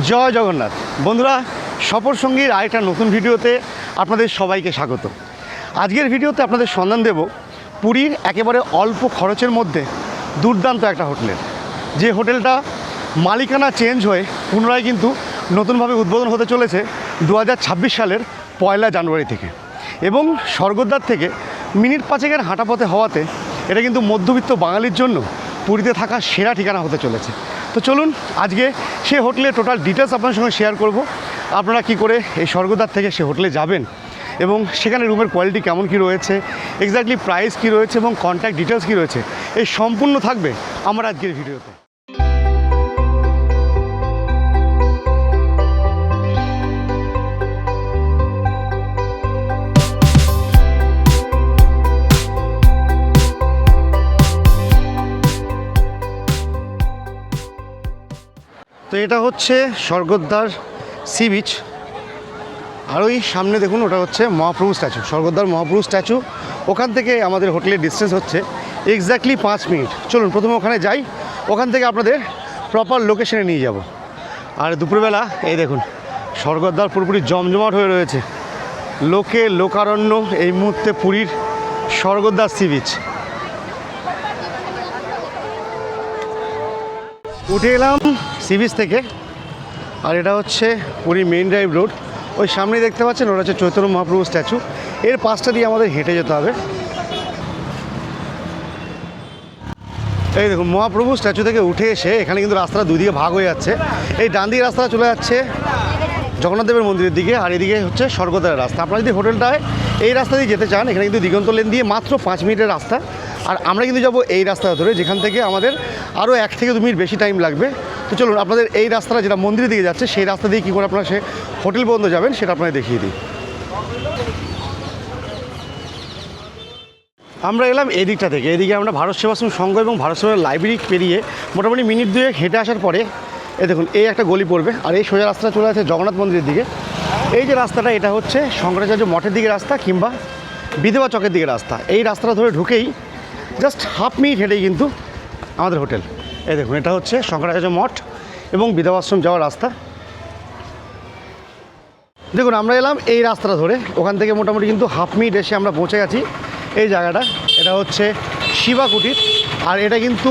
জয় জগন্নাথ বন্ধুরা, সফর সঙ্গীর আরেকটা নতুন ভিডিওতে আপনাদের সবাইকে স্বাগত। আজকের ভিডিওতে আপনাদের সন্ধান দেব পুরীর একেবারে অল্প খরচের মধ্যে দুর্দান্ত একটা হোটেলের, যে হোটেলটা মালিকানা চেঞ্জ হয়ে পুনরায় কিন্তু নতুনভাবে উদ্বোধন হতে চলেছে 2026 সালের 1 জানুয়ারি থেকে, এবং স্বর্গদ্বার থেকে মিনিট 5 হাঁটা পথে হওয়াতে এটা কিন্তু মধ্যবিত্ত বাঙালির জন্য পুরীতে থাকা সেরা ঠিকানা হতে চলেছে। তো চলুন আজকে সেই হোটেলের টোটাল ডিটেলস আপনার সঙ্গে শেয়ার করব। আপনারা কি করে এই স্বর্গদ্বার থেকে সে হোটেলে যাবেন এবং সেখানে রুমের কোয়ালিটি কেমন কী রয়েছে, এক্স্যাক্টলি প্রাইস কী রয়েছে এবং কন্ট্যাক্ট ডিটেলস কী রয়েছে, এই সম্পূর্ণ থাকবে আমার আজকের ভিডিওতে। তো এটা হচ্ছে স্বর্গদ্বার সি বিচ, আর ওই সামনে দেখুন ওটা হচ্ছে মহাপ্রভু স্ট্যাচু, স্বর্গদ্বার মহাপ্রভু স্ট্যাচু। ওখান থেকে আমাদের হোটেলের ডিস্টেন্স হচ্ছে এক্স্যাক্টলি 5 মিনিট। চলুন প্রথমে ওখানে যাই, ওখান থেকে আপনাদের প্রপার লোকেশনে নিয়ে যাব। আর দুপুরবেলা এই দেখুন স্বর্গদ্বার পুরোপুরি জমজমাট হয়ে রয়েছে, লোকে লোকারণ্য এই মুহূর্তে পুরীর স্বর্গদ্বার সি বিচ। উঠে এলাম সি বিচ থেকে, আর এটা হচ্ছে পুরী মেইন ড্রাইভ রোড। ওই সামনে দেখতে পাচ্ছেন ওটা হচ্ছে চৈতন্য মহাপ্রভু স্ট্যাচু, এর পাশটা দিয়ে আমাদের হেঁটে যেতে হবে। এই দেখুন মহাপ্রভু স্ট্যাচু থেকে উঠে এসে এখানে কিন্তু রাস্তাটা দুই দিকে ভাগ হয়ে যাচ্ছে। এই ডান দিকে রাস্তাটা চলে যাচ্ছে জগন্নাথ দেবের মন্দিরের দিকে, আর এদিকে হচ্ছে স্বর্গদ্বারের রাস্তা। আপনারা যদি হোটেলটায় এই রাস্তা দিয়ে যেতে চান, এখানে কিন্তু দিগন্ত লেন দিয়ে মাত্র 5 মিনিটের রাস্তা। আর আমরা কিন্তু যাব এই রাস্তা ধরে, যেখান থেকে আমাদের আরও 1 থেকে 2 মিনিট বেশি টাইম লাগবে। তো চলুন আপনাদের এই রাস্তাটা যেটা মন্দিরের দিকে যাচ্ছে, সেই রাস্তা দিয়ে কী করে আপনারা সে হোটেল পর্যন্ত যাবেন সেটা আপনাদের দেখিয়ে দিই। আমরা এলাম এই দিকটা থেকে, এদিকে আমরা ভারত সেবাশ্রম সংঘ এবং ভারত সেবা লাইব্রেরি পেরিয়ে মোটামুটি মিনিট 2 হেঁটে আসার পরে এই দেখুন এই একটা গলি পড়বে, আর এই সোজা রাস্তাটা চলে আছে জগন্নাথ মন্দিরের দিকে। এই যে রাস্তাটা এটা হচ্ছে শঙ্করাচার্য মঠের দিকে রাস্তা কিংবা বিধবা চকের দিকে রাস্তা। এই রাস্তাটা ধরে ঢুকেই জাস্ট হাফ মিনিট হেঁটেই কিন্তু আমাদের হোটেল। এই দেখুন এটা হচ্ছে শঙ্করাচার্য মঠ এবং বিধবাশ্রম যাওয়ার রাস্তা। দেখুন আমরা এলাম এই রাস্তাটা ধরে, ওখান থেকে মোটামুটি কিন্তু হাফ মিনিট এসে আমরা পৌঁছে গেছি এই জায়গাটা। এটা হচ্ছে শিবা কুটির, আর এটা কিন্তু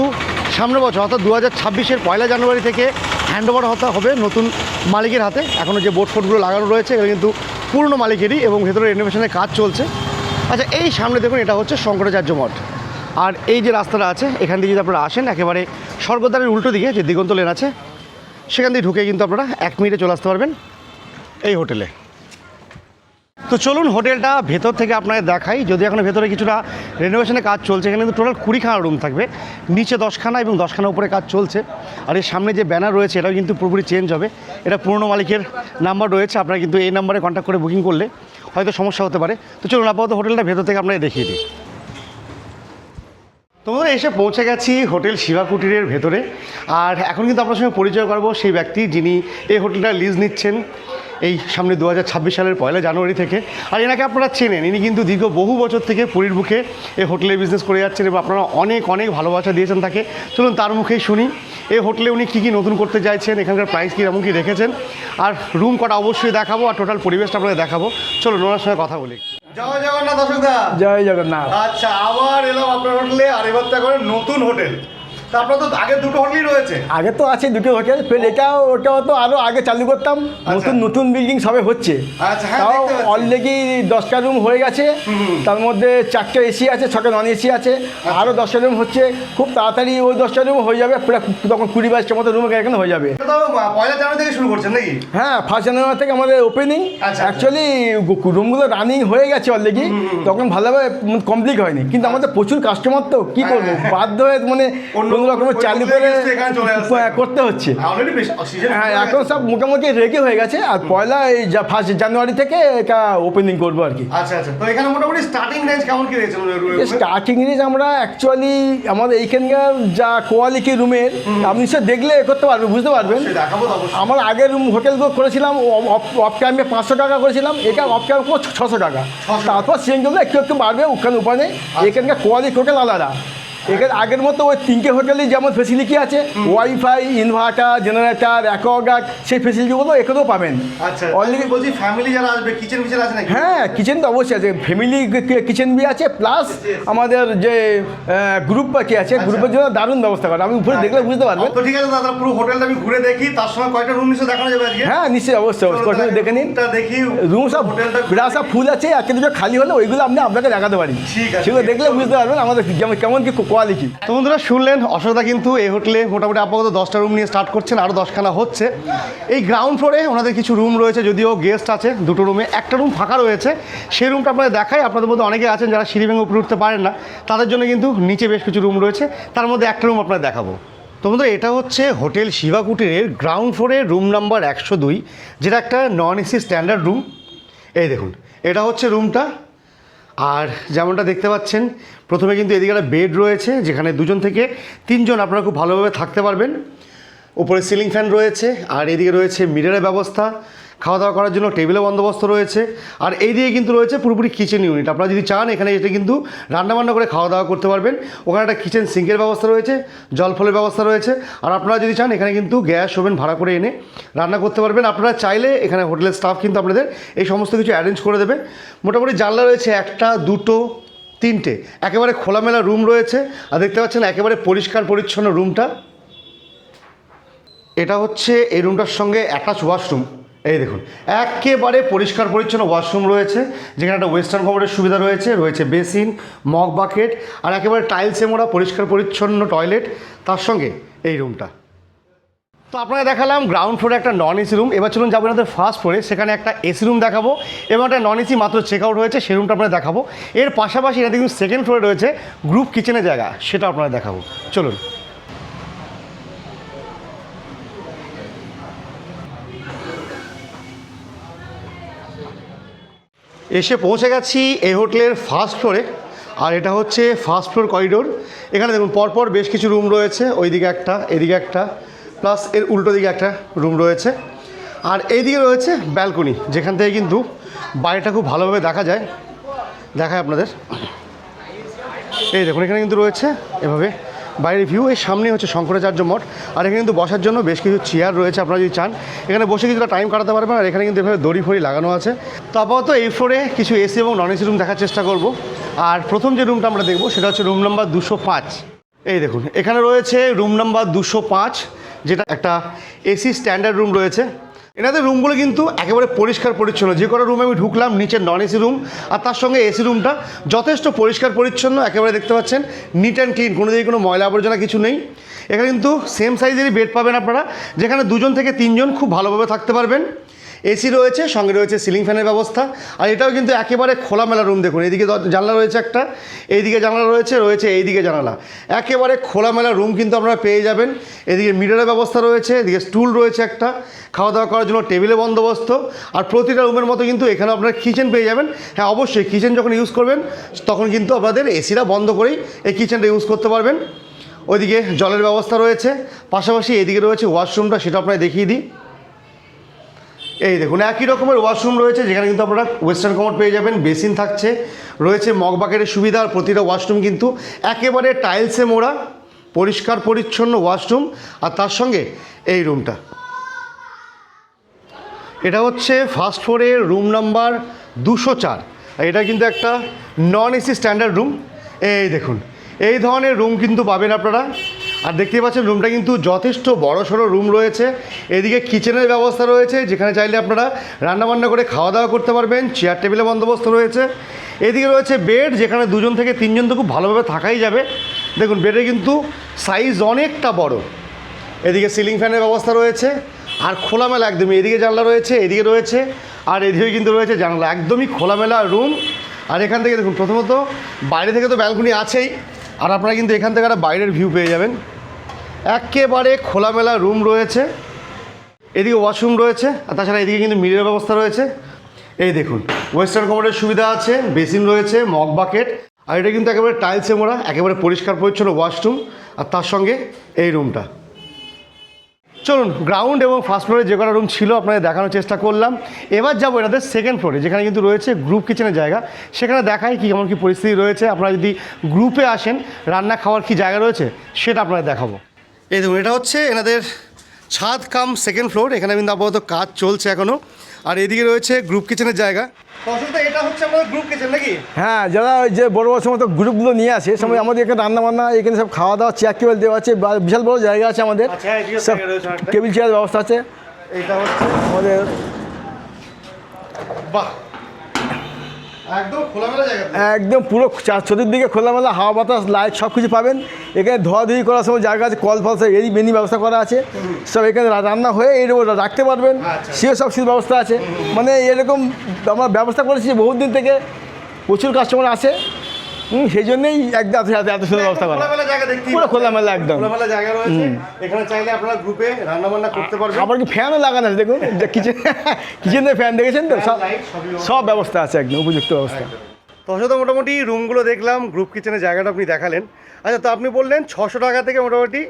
সামনের বছর অর্থাৎ 2026-এর 1 জানুয়ারি থেকে হ্যান্ডওভার হতে হবে নতুন মালিকের হাতে। এখনও যে বোর্ড ফোর্ডগুলো লাগানো রয়েছে এগুলো কিন্তু পুরনো মালিকেরই এবং ভেতরে রেনোভেশনের কাজ চলছে। আচ্ছা এই সামনে দেখুন এটা হচ্ছে শঙ্করাচার্য মঠ, আর এই যে রাস্তাটা আছে এখান দিয়ে যদি আপনারা আসেন একেবারে স্বর্গদ্বারের উল্টো দিকে যে দিগন্ত লেন আছে সেখান দিয়ে ঢুকে কিন্তু আপনারা 1 মিনিটে চলে আসতে পারবেন এই হোটেলে। তো চলুন হোটেলটা ভেতর থেকে আপনাদের দেখাই, যদি এখন ভেতরে কিছুটা রেনোভেশনের কাজ চলছে। এখানে কিন্তু টোটাল 20খানা রুম থাকবে, নিচে 10খানা এবং 10খানা উপরে কাজ চলছে। আর এর সামনে যে ব্যানার রয়েছে এটাও কিন্তু পুরোপুরি চেঞ্জ হবে, এটা পুরনো মালিকের নাম্বার রয়েছে। আপনারা কিন্তু এই নাম্বারে কন্ট্যাক্ট করে বুকিং করলে হয়তো সমস্যা হতে পারে। তো চলুন আপাতত হোটেলটা ভেতর থেকে আপনাদের দেখিয়ে দিই। তোমরা এসে পৌঁছে গেছি হোটেল শিবা কুটিরের ভেতরে, আর এখন কিন্তু আপনার সঙ্গে পরিচয় করবো সেই ব্যক্তি যিনি এই হোটেলটা লিজ নিচ্ছেন এই সামনে 2026 সালের 1 জানুয়ারি থেকে। আর এনাকে আপনারা চেনেন, ইনি কিন্তু দীর্ঘ বহু বছর থেকে পুরীর বুকে এই হোটেলের বিজনেস করে যাচ্ছেন এবং আপনারা অনেক অনেক ভালোবাসা দিয়েছেন তাকে। চলুন তার মুখেই শুনি এই হোটেলে উনি কী কী নতুন করতে চাইছেন, এখানকার প্রাইস কী এমন কী রেখেছেন, আর রুম কটা অবশ্যই দেখাবো, আর টোটাল পরিবেশটা আপনাদের দেখাবো। চলুন ওনার সঙ্গে কথা বলি। জয় জগন্নাথ দর্শকদা। জয় জগন্নাথ। আচ্ছা আবার এলাম আপনার হোটেলে, আর এবার তো এখন নতুন হোটেল। তারপর তো আগের দুটো হোটেলই রয়েছে। আগে তো আছে দুটো হোটেল, ফের এটাও ওটাও তো আরও আগে চালু করতাম। নতুন নতুন বিল্ডিং সবে হচ্ছে, আচ্ছা হ্যাঁ তাও অলরেডি 10টা রুম হয়ে গেছে। তার মধ্যে 4টে এসি আছে, 6টে নন এসি আছে, আরও 10টা রুম হচ্ছে। খুব তাড়াতাড়ি ওই 10টা রুম হয়ে যাবে, পুরো তখন 20-22টার মতো রুম এখানে হয়ে যাবে। তো 1 জানুয়ারি থেকে শুরু করছেন নাকি? হ্যাঁ 1 জানুয়ারি থেকে আমাদের ওপেনিং। অ্যাকচুয়ালি রুমগুলো রানিং হয়ে গেছে অলরেডি, তখন ভালোভাবে কমপ্লিট হয়নি, কিন্তু আমাদের প্রচুর কাস্টমার তো কী করবো, বাধ্য হয়ে মানে কোনো রকমের চালু করে করতে হচ্ছে। হ্যাঁ এখন সব মোটামুটি রেডি হয়ে গেছে, আর 1 জানুয়ারি থেকে এটা ওপেনিং করবো আর কি। আচ্ছা আচ্ছা, তো এখানে মোটামুটি স্টার্টিং রেঞ্জ কেমন কি রয়েছে? স্টার্টিং রেঞ্জ আমরা অ্যাকচুয়ালি আমাদের এইখানকার যা কোয়ালিটি রুমের আপনি সে দেখলে করতে পারবেন, বুঝতে পারবেন। আমার আগের রুম হোটেলগুলো করেছিলাম অফ টাইমে 500 টাকা করেছিলাম, এটা অফ টাইম 600 টাকা। তারপর সেগুলো একটু একটু বাড়বে, ওখানে উপায় নেই। এখানকার কোয়ালিটি টোটাল আলাদা। এখানে আগের মতো ওই 3টে হোটেলে যেমন ফেসিলিটি আছে, ওয়াইফাই, ইনভার্টার, জেনারেটার, অ্যাকোয়াগার্ড, সেই ফেসিলিটিগুলো এখানেও পাবেন। আচ্ছা অলরেডি বলছি ফ্যামিলি যারা আসবে কিচেন ফিচেন আছে নাকি? হ্যাঁ, কিচেন তো অবশ্যই আছে, ফ্যামিলি কিচেন বি আছে, প্লাস আমাদের যে গ্রুপ বাকি আছে গ্রুপের জন্য দারুণ ব্যবস্থা করা, আমি উপরে দেখলে বুঝতে পারবেন। তো ঠিক আছে দাদা, পুরো হোটেলটা আমি ঘুরে দেখি, তার সঙ্গে কয়টা রুম নিশ্চয় দেখানো যাবে আজকে? হ্যাঁ নিশ্চয়ই, অবশ্যই অবশ্যই, দেখে নিন। দেখি রুম সব বিরাট সব ফুল আছে, একটা দুটো খালি হলে ওইগুলো আপনাকে দেখাতে পারি, ঠিক আছে, সেগুলো দেখলে বুঝতে পারবেন আমাদের কেমন কি কোয়ালিটি। তো বন্ধুরা শুনলেন, অশোকদা কিন্তু এই হোটেলে মোটামুটি আপাতত 10টা রুম নিয়ে স্টার্ট করছেন, আরও 10খানা হচ্ছে। এই গ্রাউন্ড ফ্লোরে ওনাদের কিছু রুম রয়েছে, যদিও গেস্ট আছে 2টো রুমে, একটা রুম ফাঁকা রয়েছে, সেই রুমটা আপনাদের দেখাই। আপনাদের মধ্যে অনেকে আছেন যারা সিঁড়ি ভেঙে উপরে উঠতে পারেন না, তাদের জন্য কিন্তু নিচে বেশ কিছু রুম রয়েছে, তার মধ্যে একটা রুম আপনাদের দেখাবো। তো বন্ধুরা এটা হচ্ছে হোটেল শিবা কুটিরের গ্রাউন্ড ফ্লোরের রুম নাম্বার 102, যেটা একটা নন এসি স্ট্যান্ডার্ড রুম। এই দেখুন, এটা হচ্ছে রুমটা। আর যেমনটা দেখতে পাচ্ছেন, প্রথমে কিন্তু এদিকে একটা বেড রয়েছে, যেখানে 2জন থেকে 3জন আপনারা খুব ভালোভাবে থাকতে পারবেন। উপরে সিলিং ফ্যান রয়েছে, আর এদিকে রয়েছে মিররের ব্যবস্থা, খাওয়া দাওয়া করার জন্য টেবিলের বন্দোবস্ত রয়েছে। আর এই দিকে কিন্তু রয়েছে পুরোপুরি কিচেন ইউনিট, আপনারা যদি চান এখানে এসে কিন্তু রান্নাবান্না করে খাওয়া দাওয়া করতে পারবেন। ওখানে একটা কিচেন সিঙ্কের ব্যবস্থা রয়েছে, জল ফলের ব্যবস্থা রয়েছে। আর আপনারা যদি চান এখানে কিন্তু গ্যাস ওভেন ভাড়া করে এনে রান্না করতে পারবেন। আপনারা চাইলে এখানে হোটেলের স্টাফ কিন্তু আপনাদের এই সমস্ত কিছু অ্যারেঞ্জ করে দেবে। মোটামুটি জানলা রয়েছে 1টা 2টো 3টে, একেবারে খোলামেলা রুম রয়েছে। আর দেখতে পাচ্ছেন একেবারে পরিষ্কার পরিচ্ছন্ন রুমটা। এটা হচ্ছে এই রুমটার সঙ্গে অ্যাটাচ ওয়াশরুম। এই দেখুন, একেবারে পরিষ্কার পরিচ্ছন্ন ওয়াশরুম রয়েছে, যেখানে একটা ওয়েস্টার্ন কমোডের সুবিধা রয়েছে, রয়েছে বেসিন, মগ বাকেট, আর একেবারে টাইলসে মোড়া পরিষ্কার পরিচ্ছন্ন টয়লেট, তার সঙ্গে এই রুমটা। তো আপনাকে দেখালাম গ্রাউন্ড ফ্লোরে একটা নন এসি রুম। এবার চলুন যাবো আমাদের ফার্স্ট ফ্লোরে, সেখানে একটা এসি রুম দেখাবো এবং একটা নন এসি মাত্র চেক আউট হয়েছে, সেই রুমটা আপনারা দেখাবো। এর পাশাপাশি এটা কিন্তু সেকেন্ড ফ্লোরে রয়েছে গ্রুপ কিচেনের জায়গা, সেটা আপনারা দেখাবো। চলুন। এসে পৌঁছে গেছি এই হোটেলের ফার্স্ট ফ্লোরে, আর এটা হচ্ছে ফার্স্ট ফ্লোর করিডোর। এখানে দেখুন পরপর বেশ কিছু রুম রয়েছে, ওইদিকে একটা, এদিকে একটা, প্লাস এর উল্টো দিকে একটা রুম রয়েছে। আর এইদিকে রয়েছে ব্যালকনি, যেখান থেকে কিন্তু বাড়িটা খুব ভালোভাবে দেখা যায়। দেখায় আপনাদের, এই দেখুন এখানে কিন্তু রয়েছে এভাবে বাইরের ভিউ। এর সামনে হচ্ছে শঙ্করাচার্য মঠ, আর এখানে কিন্তু বসার জন্য বেশ কিছু চেয়ার রয়েছে, আপনারা যদি চান এখানে বসে কিছুটা টাইম কাটাতে পারবেন। আর এখানে কিন্তু এভাবে দড়ি ফড়ি লাগানো আছে। তো আপাতত এই ফ্লোরে কিছু এসি এবং নন এসি রুম দেখার চেষ্টা করব। আর প্রথম যে রুমটা আমরা দেখব সেটা হচ্ছে রুম নাম্বার 205। এই দেখুন এখানে রয়েছে রুম নাম্বার 205, যেটা একটা এসি স্ট্যান্ডার্ড রুম রয়েছে। এনাদের রুমগুলো কিন্তু একেবারে পরিষ্কার পরিচ্ছন্ন। যে কটা রুমে আমি ঢুকলাম, নিচের নন এসি রুম আর তার সঙ্গে এসি রুমটা যথেষ্ট পরিষ্কার পরিচ্ছন্ন, একেবারে দেখতে পাচ্ছেন নিট অ্যান্ড ক্লিন, কোনো দিকে কোনো ময়লা আবর্জনা কিছু নেই। এখানে কিন্তু সেম সাইজেরই বেড পাবেন আপনারা, যেখানে 2জন থেকে 3জন খুব ভালোভাবে থাকতে পারবেন। এসি রয়েছে, সঙ্গে রয়েছে সিলিং ফ্যানের ব্যবস্থা। আর এটাও কিন্তু একেবারে খোলামেলা রুম। দেখুন এইদিকে জানলা রয়েছে একটা, এইদিকে জানলা রয়েছে এইদিকে জানালা, একেবারে খোলামেলা রুম কিন্তু আপনারা পেয়ে যাবেন। এদিকে মিররের ব্যবস্থা রয়েছে, এদিকে স্টুল রয়েছে একটা, খাওয়া দাওয়া করার জন্য টেবিলে বন্দোবস্ত। আর প্রতিটা রুমের মতো কিন্তু এখানে আপনারা কিচেন পেয়ে যাবেন। হ্যাঁ অবশ্যই কিচেন যখন ইউজ করবেন তখন কিন্তু আপনাদের এসিটা বন্ধ করেই এই কিচেনটা ইউজ করতে পারবেন। ওইদিকে জলের ব্যবস্থা রয়েছে, পাশাপাশি এদিকে রয়েছে ওয়াশরুমটা, সেটা আপনারা দেখিয়ে দিই। এই দেখুন একই রকমের ওয়াশরুম রয়েছে, যেখানে কিন্তু আপনারা ওয়েস্টার্ন কমোড পেয়ে যাবেন, বেসিন থাকছে, রয়েছে মগ বাকেটের সুবিধা। আর প্রতিটা ওয়াশরুম কিন্তু একেবারে টাইলসে মোড়া, পরিষ্কার পরিচ্ছন্ন ওয়াশরুম। আর তার সঙ্গে এই রুমটা, এটা হচ্ছে ফার্স্ট ফ্লোরের রুম নাম্বার 204। এটা কিন্তু একটা নন এসি স্ট্যান্ডার্ড রুম। এই দেখুন এই ধরনের রুম কিন্তু পাবেন আপনারা। আর দেখতেই পাচ্ছেন রুমটা কিন্তু যথেষ্ট বড়সড় রুম রয়েছে। এদিকে কিচেনের ব্যবস্থা রয়েছে, যেখানে চাইলে আপনারা রান্নাবান্না করে খাওয়া দাওয়া করতে পারবেন, চেয়ার টেবিলের বন্দোবস্ত রয়েছে। এদিকে রয়েছে বেড, যেখানে 2জন থেকে 3জন তো খুব ভালোভাবে থাকাই যাবে। দেখুন বেডের কিন্তু সাইজ অনেকটা বড়। এদিকে সিলিং ফ্যানের ব্যবস্থা রয়েছে, আর খোলামেলা একদমই। এদিকে জানলা রয়েছে, এদিকে রয়েছে, আর এদিকে কিন্তু রয়েছে জানলা, একদমই খোলামেলা রুম। আর এখান থেকে দেখুন প্রথমত বাইরে থেকে তো ব্যালকনি আছেই, আর আপনারা কিন্তু এখান থেকে একটা বাইরের ভিউ পেয়ে যাবেন। একেবারে খোলামেলা রুম রয়েছে, এদিকে ওয়াশরুম রয়েছে, আর তাছাড়া এদিকে কিন্তু মিররের ব্যবস্থা রয়েছে। এই দেখুন ওয়েস্টার্ন কমোডের সুবিধা আছে, বেসিন রয়েছে, মগ বাকেট। আর এটা কিন্তু একেবারে টাইলসে মোড়া, একেবারে পরিষ্কার পরিচ্ছন্ন ওয়াশরুম। আর তার সঙ্গে এই রুমটা, চলুন গ্রাউন্ড এবং ফার্স্ট ফ্লোরে যে কটা রুম ছিল আপনাদের দেখানোর চেষ্টা করলাম। এবার যাবো এনাদের সেকেন্ড ফ্লোরে, যেখানে কিন্তু রয়েছে গ্রুপ কিচেনের জায়গা। সেখানে দেখাই কি কেমন কি পরিস্থিতি রয়েছে। আপনারা যদি গ্রুপে আসেন রান্না খাওয়ার কি জায়গা রয়েছে সেটা আপনাদের দেখাবো। এই দেখুন, এটা হচ্ছে এনাদের ছাদ কাম সেকেন্ড ফ্লোর। এখানে কিন্তু আপাতত কাজ চলছে এখনও। আর এদিকে রয়েছে গ্রুপ কিচেনের জায়গা। এটা হচ্ছে আমাদের গ্রুপ কিচেন নাকি? হ্যাঁ, যারা ওই যে বড় বড় সমস্ত গ্রুপগুলো নিয়ে আসে সময় আমাদের এখানে রান্না বান্না, এখানে সব খাওয়া দাওয়া, চেয়ার টেবিল দেওয়া আছে, বিশাল বড় জায়গা আছে আমাদের, সব টেবিল চেয়ার ব্যবস্থা আছে। এটা হচ্ছে আমাদের বাহ, একদম খোলামেলা জায়গা, একদম পুরো চতুর্দিকে খোলামেলা, হাওয়া বাতাস, লাইট সব কিছু পাবেন। এখানে ধোয়াধুয়ি করার সময় জায়গা আছে, কল ফল এই মেনি ব্যবস্থা করা আছে। সব এখানে রান্না হয়ে এর উপর রাখতে পারবেন, সেও সব কিছু ব্যবস্থা আছে। মানে এরকম আমরা ব্যবস্থা করেছি বহুত দিন থেকে, প্রচুর কাস্টমার আসে, সেই জন্যই একদম এত সুন্দর ব্যবস্থা করা, পুরো খোলামেলা একদম খোলামেলা জায়গা রয়েছে। এখানে চাইলে আপনারা গ্রুপে রান্না বান্না করতে পারবেন। আবার কি ফ্যানও লাগানো আছে, দেখুন কিচেনের ফ্যান দেখেছেন তো, সব ব্যবস্থা আছে, একদম উপযুক্ত ব্যবস্থা। তো মোটামুটি রুমগুলো দেখলাম, গ্রুপ কিচেনের জায়গাটা আপনি দেখালেন। আচ্ছা, তো আপনি বললেন 600 টাকা থেকে মোটামুটি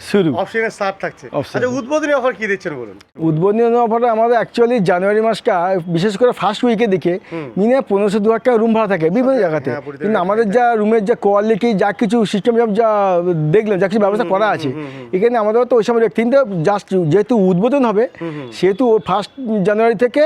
শুরু অপশনের স্টার্ট থাকছে। আচ্ছা, উদ্বোধনী অফার কি দিচ্ছেন বলুন? উদ্বোধনী অফারটা আমাদের অ্যাকচুয়ালি জানুয়ারি মাসটা বিশেষ করে ফার্স্ট উইকে দিকে মিনিমাম 1500-2000 টাকা রুম ভাড়া থাকে বিভিন্ন জায়গাতে। কিন্তু আমাদের যা রুমের যা কোয়ালিটি, যা কিছু সিস্টেম যা দেখলাম, যা কিছু ব্যবস্থা করা আছে এখানে, আমাদের তো ওই সময় কিন্তু জাস্ট যেহেতু উদ্বোধন হবে সেহেতু ফার্স্ট জানুয়ারি থেকে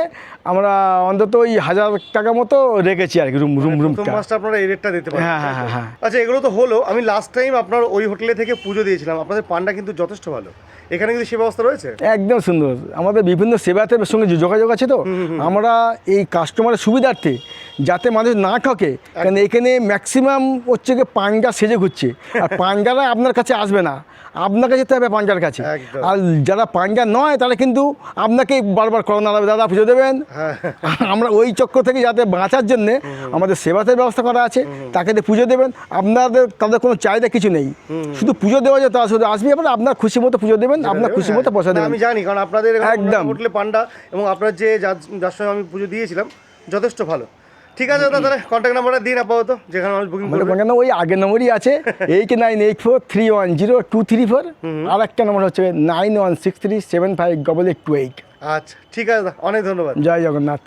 আমরা অন্তত ওই 1000 টাকা মতো রেখেছি আর কি রুমটা। আপনারা এই রেটটা দিতে পারেন। হ্যাঁ হ্যাঁ হ্যাঁ হ্যাঁ। আচ্ছা, এগুলো তো হলো। আমি লাস্ট টাইম আপনার ওই হোটেলে থেকে পুজো দিয়েছিলাম, আপনাদের পান্ডা কিন্তু যথেষ্ট ভালো। এখানে কিন্তু সে ব্যবস্থা রয়েছে একদম সুন্দর। আমাদের বিভিন্ন সেবাতের সঙ্গে যোগাযোগ আছে, তো আমরা এই কাস্টমারের সুবিধার্থে যাতে মানুষ না ঠকে, কারণ এখানে ম্যাক্সিমাম হচ্ছে গিয়ে পাঙ্গা সেজে ঘুরছে, আর পাঙ্গারা আপনার কাছে আসবে না, আপনাকে যেতে হবে পাঙ্গার কাছে। আর যারা পাঙ্গা নয় তারা কিন্তু আপনাকে বারবার করোনা হবে, দাদা পুজো দেবেন। আমরা ওই চক্র থেকে যাতে বাঁচার জন্যে আমাদের সেবাতের ব্যবস্থা করা আছে, তাকে পুজো দেবেন। তাদের কোনো চাহিদা কিছু নেই, শুধু পুজো দেওয়া যায়, তারা শুধু আসবে, আপনার খুশি মতো পুজো দেবেন, আপনার খুশি মতো পয়সা দেবেন। আমি জানি, কারণ আপনাদের একদম হোটেলে পান্ডা এবং আপনার যে যার সঙ্গে আমি পুজো দিয়েছিলাম যথেষ্ট ভালো। ঠিক আছে দাদা, তাহলে কন্ট্যাক্ট নাম্বারটা দিন আপাতত, যেখানে মানুষ বুকিং করবে। ওই আগের নম্বরই আছে 8984310234, আর একটা নম্বর হচ্ছে 9163758828। আচ্ছা, ঠিক আছে দাদা, অনেক ধন্যবাদ। জয় জগন্নাথ।